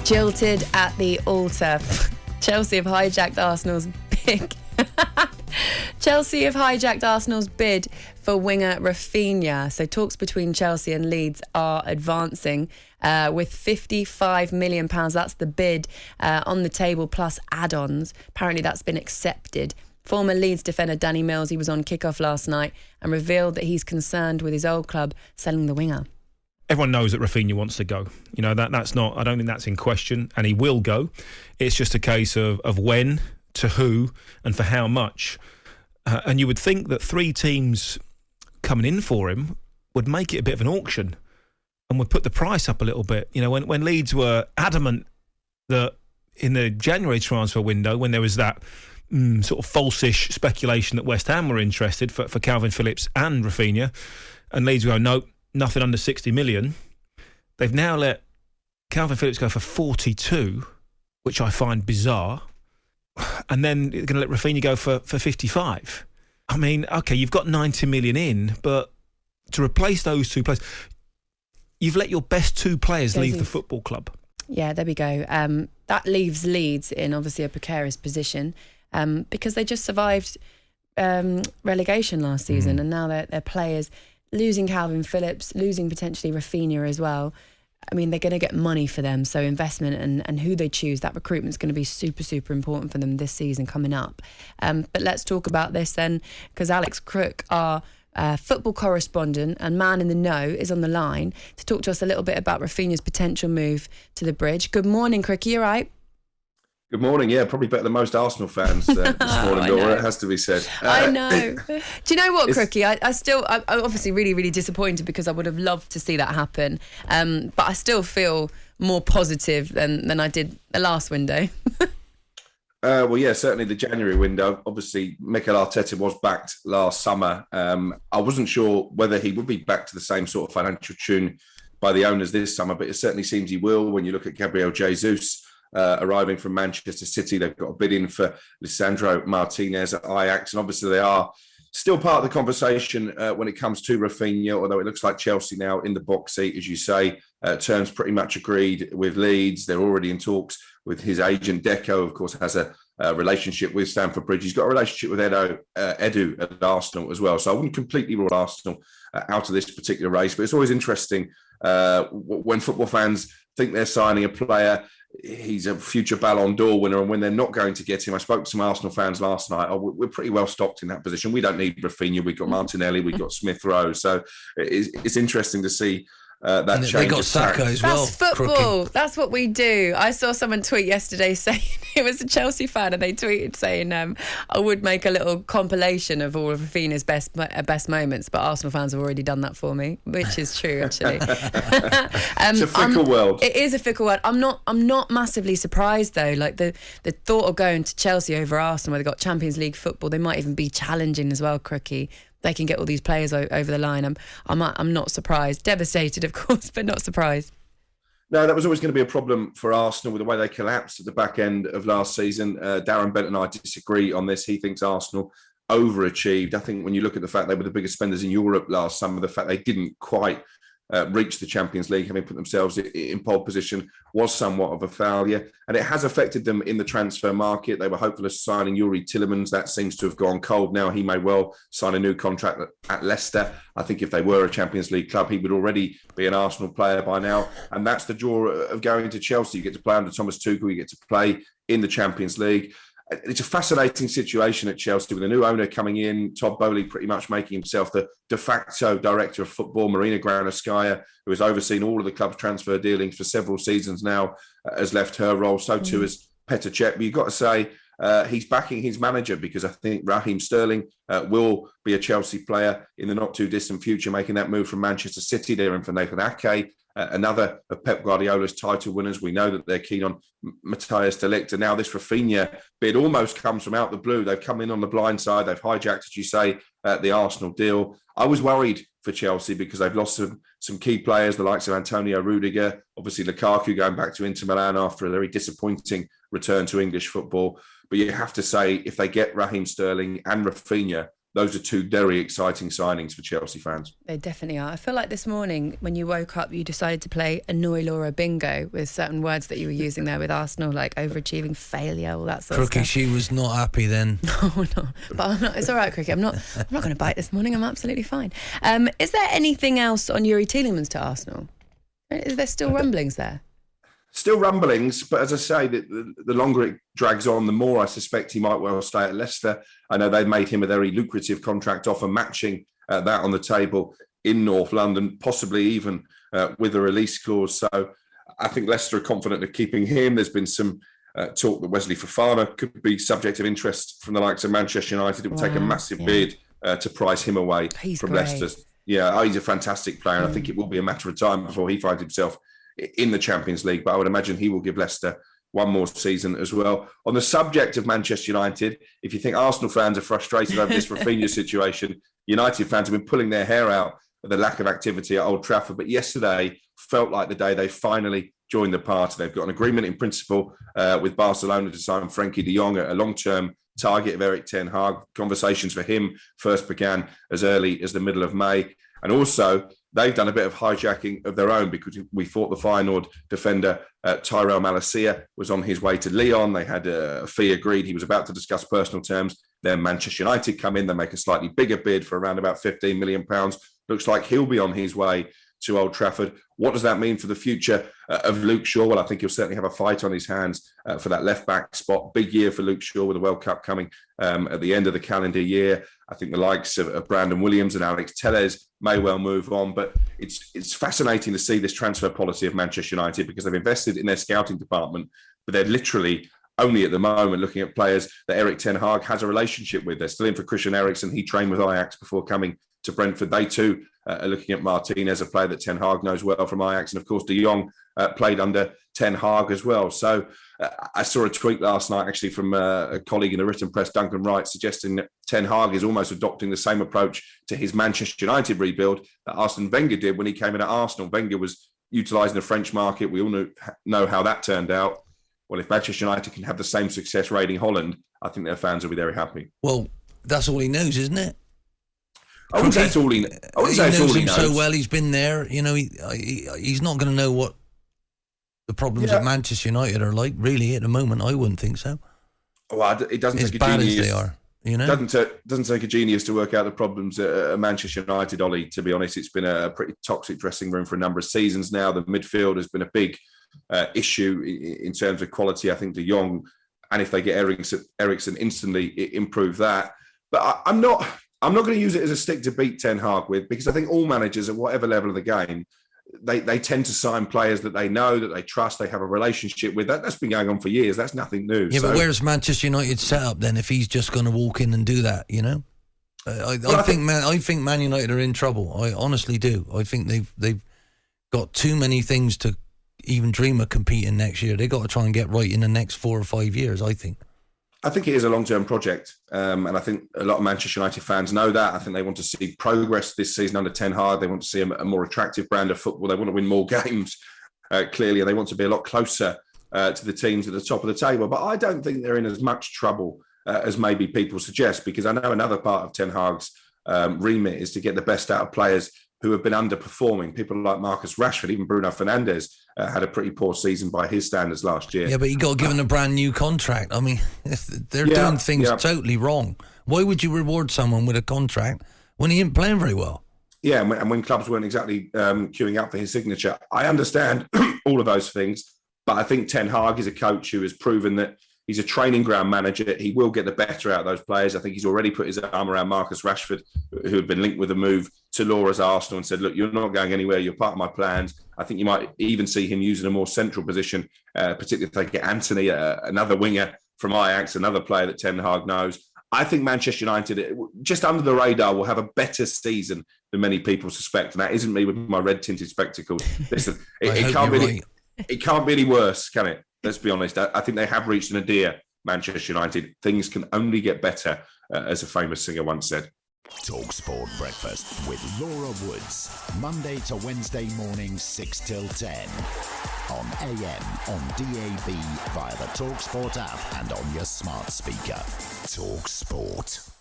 Jilted at the altar. Chelsea have hijacked Arsenal's big. Chelsea have hijacked Arsenal's bid for winger Raphinha. So talks between Chelsea and Leeds are advancing with £55 million. That's the bid on the table plus add-ons. Apparently that's been accepted. Former Leeds defender Danny Mills, he was on kickoff last night and revealed that he's concerned with his old club selling the winger. Everyone knows that Raphinha wants to go. You know, that's not, I don't think that's in question, and he will go. It's just a case of when, to who, and for how much. And you would think that 3 teams coming in for him would make it a bit of an auction and would put the price up a little bit. You know, when Leeds were adamant that in the January transfer window, when there was that sort of falsish speculation that West Ham were interested for Calvin Phillips and Raphinha, and Leeds go, no, nothing under 60 million. They've now let Calvin Phillips go for 42, which I find bizarre. And then they're going to let Raphinha go for 55. I mean, OK, you've got 90 million in, but to replace those 2 players, you've let your best 2 players leave the football club. Yeah, there we go. That leaves Leeds in obviously a precarious position because they just survived relegation last season, and now their players losing Calvin Phillips, losing potentially Raphinha as well. I mean, they're going to get money for them, so investment and who they choose, that recruitment's going to be super, super important for them this season coming up. But let's talk about this then, because Alex Crook, our football correspondent and man in the know, is on the line to talk to us a little bit about Raphinha's potential move to the Bridge. Good morning, Crookie, you all right? Good morning. Yeah, probably better than most Arsenal fans this morning, Dora, it has to be said. I know. Do you know what, Crookie? I'm obviously really, really disappointed because I would have loved to see that happen. But I still feel more positive than I did the last window. Well, yeah, certainly the January window. Obviously, Mikel Arteta was backed last summer. I wasn't sure whether he would be back to the same sort of financial tune by the owners this summer, but it certainly seems he will when you look at Gabriel Jesus. Arriving from Manchester City. They've got a bid in for Lisandro Martinez at Ajax, and obviously they are still part of the conversation when it comes to Raphinha, although it looks like Chelsea now in the box seat, as you say. Terms pretty much agreed with Leeds. They're already in talks with his agent. Deco, of course, has a relationship with Stamford Bridge. He's got a relationship with Edu at Arsenal as well. So I wouldn't completely rule Arsenal out of this particular race, but it's always interesting when football fans think they're signing a player. He's a future Ballon d'Or winner, and when they're not going to get him, I spoke to some Arsenal fans last night. We're pretty well stocked in that position. We don't need Raphinha. We've got Martinelli. We've got Smith Rowe. So it's interesting to see that change. They got Saka as well. That's football. Crooking. That's what we do. I saw someone tweet yesterday saying it was a Chelsea fan, and they tweeted saying I would make a little compilation of all of Raphinha's best moments, but Arsenal fans have already done that for me, which is true actually. It's a fickle world. It is a fickle world. I'm not massively surprised though. Like the thought of going to Chelsea over Arsenal, where they got Champions League football, they might even be challenging as well, Crookie. They can get all these players over the line. I'm not surprised. Devastated, of course, but not surprised. No, that was always going to be a problem for Arsenal with the way they collapsed at the back end of last season. Darren Bent and I disagree on this. He thinks Arsenal overachieved. I think when you look at the fact they were the biggest spenders in Europe last summer, the fact they didn't quite reach the Champions League, having put themselves in pole position, was somewhat of a failure. And it has affected them in the transfer market. They were hopeful of signing Yuri Tillemans. That seems to have gone cold now. He may well sign a new contract at Leicester. I think if they were a Champions League club, he would already be an Arsenal player by now. And that's the draw of going to Chelsea. You get to play under Thomas Tuchel. You get to play in the Champions League. It's a fascinating situation at Chelsea with a new owner coming in, Todd Bowley pretty much making himself the de facto director of football. Marina Granovskaya, who has overseen all of the club's transfer dealings for several seasons now, has left her role. So too has Petr Cech. But you've got to say he's backing his manager, because I think Raheem Sterling will be a Chelsea player in the not too distant future, making that move from Manchester City. They're in for Nathan Ake. Another of Pep Guardiola's title winners. We know that they're keen on Matthias de Ligt. And now this Raphinha bid almost comes from out the blue. They've come in on the blind side. They've hijacked, as you say, the Arsenal deal. I was worried for Chelsea because they've lost some key players, the likes of Antonio Rudiger, obviously Lukaku going back to Inter Milan after a very disappointing return to English football. But you have to say, if they get Raheem Sterling and Raphinha, those are two very exciting signings for Chelsea fans. They definitely are. I feel like this morning when you woke up, you decided to play Annoy Laura bingo with certain words that you were using there with Arsenal, like overachieving, failure, all that sort of stuff. Crookie, she was not happy then. No, but I'm not, it's all right, Crookie. I'm not going to bite this morning. I'm absolutely fine. Is there anything else on Yuri Tielemans to Arsenal? Is there still rumblings there? Still rumblings, but as I say, the longer it drags on, the more I suspect he might well stay at Leicester. I know they made him a very lucrative contract offer, matching that on the table in North London, possibly even with a release clause. So I think Leicester are confident of keeping him. There's been some talk that Wesley Fofana could be subject of interest from the likes of Manchester United. It would take a massive bid to price him away from great. Leicester. Yeah, he's a fantastic player, and I think it will be a matter of time before he finds himself in the Champions League, but I would imagine he will give Leicester one more season as well. On the subject of Manchester United, if you think Arsenal fans are frustrated over this Raphinha situation, United fans have been pulling their hair out at the lack of activity at Old Trafford, but yesterday felt like the day they finally joined the party. They've got an agreement in principle with Barcelona to sign Frenkie de Jong, a long-term target of Erik ten Hag. Conversations for him first began as early as the middle of May. And also, they've done a bit of hijacking of their own, because we thought the Feyenoord defender Tyrell Malacia was on his way to Lyon. They had a fee agreed. He was about to discuss personal terms. Then Manchester United come in. They make a slightly bigger bid for around about £15 million. Looks like he'll be on his way to Old Trafford. What does that mean for the future of Luke Shaw? Well, I think he'll certainly have a fight on his hands for that left-back spot. Big year for Luke Shaw with the World Cup coming at the end of the calendar year. I think the likes of Brandon Williams and Alex Telles may well move on, but it's fascinating to see this transfer policy of Manchester United, because they've invested in their scouting department, but they're literally only at the moment looking at players that Erik ten Hag has a relationship with. They're still in for Christian Eriksen. He trained with Ajax before coming to Brentford. They too are looking at Martinez, a player that Ten Hag knows well from Ajax. And of course, de Jong played under Ten Hag as well. So I saw a tweet last night actually from a colleague in the written press, Duncan Wright, suggesting that Ten Hag is almost adopting the same approach to his Manchester United rebuild that Arsene Wenger did when he came in at Arsenal. Wenger was utilising the French market. We all know how that turned out. Well, if Manchester United can have the same success raiding Holland, I think their fans will be very happy. Well, that's all he knows, isn't it? I wouldn't say it's all he knows. He knows him so well. He's been there. You know, he's not going to know what the problems at Manchester United are like. Really, at the moment, I wouldn't think so. Well, it doesn't as take a bad genius. As they are. You know, doesn't take a genius to work out the problems at Manchester United, Ollie. To be honest, it's been a pretty toxic dressing room for a number of seasons now. The midfield has been a big issue in terms of quality. I think de Jong, and if they get Eriksen instantly improve that. But I'm not going to use it as a stick to beat Ten Hag with, because I think all managers at whatever level of the game, they tend to sign players that they know, that they trust, they have a relationship with. That's been going on for years. That's nothing new. Yeah, but where's Manchester United set up then if he's just going to walk in and do that, you know? I think Man United are in trouble. I honestly do. I think they've got too many things to even dream of competing next year. They've got to try and get right in the next 4 or 5 years, I think. I think it is a long-term project, and I think a lot of Manchester United fans know that. I think they want to see progress this season under Ten Hag. They want to see a more attractive brand of football. They want to win more games, clearly, and they want to be a lot closer to the teams at the top of the table. But I don't think they're in as much trouble as maybe people suggest, because I know another part of Ten Hag's remit is to get the best out of players who have been underperforming. People like Marcus Rashford, even Bruno Fernandes, had a pretty poor season by his standards last year. Yeah, but he got given a brand new contract. I mean, they're doing things totally wrong. Why would you reward someone with a contract when he ain't playing very well? Yeah, and when clubs weren't exactly queuing up for his signature. I understand all of those things, but I think Ten Hag is a coach who has proven that he's a training ground manager. He will get the better out of those players. I think he's already put his arm around Marcus Rashford, who had been linked with a move to Laura's Arsenal, and said, look, you're not going anywhere. You're part of my plans. I think you might even see him using a more central position, particularly if they get Anthony, another winger from Ajax, another player that Ten Hag knows. I think Manchester United, just under the radar, will have a better season than many people suspect. And that isn't me with my red-tinted spectacles. Listen, it can't be any worse, can it? Let's be honest. I think they have reached an nadir, Manchester United. Things can only get better, as a famous singer once said. talkSPORT Breakfast with Laura Woods. Monday to Wednesday morning, 6 till 10. On AM, on DAB, via the talkSPORT app and on your smart speaker. talkSPORT.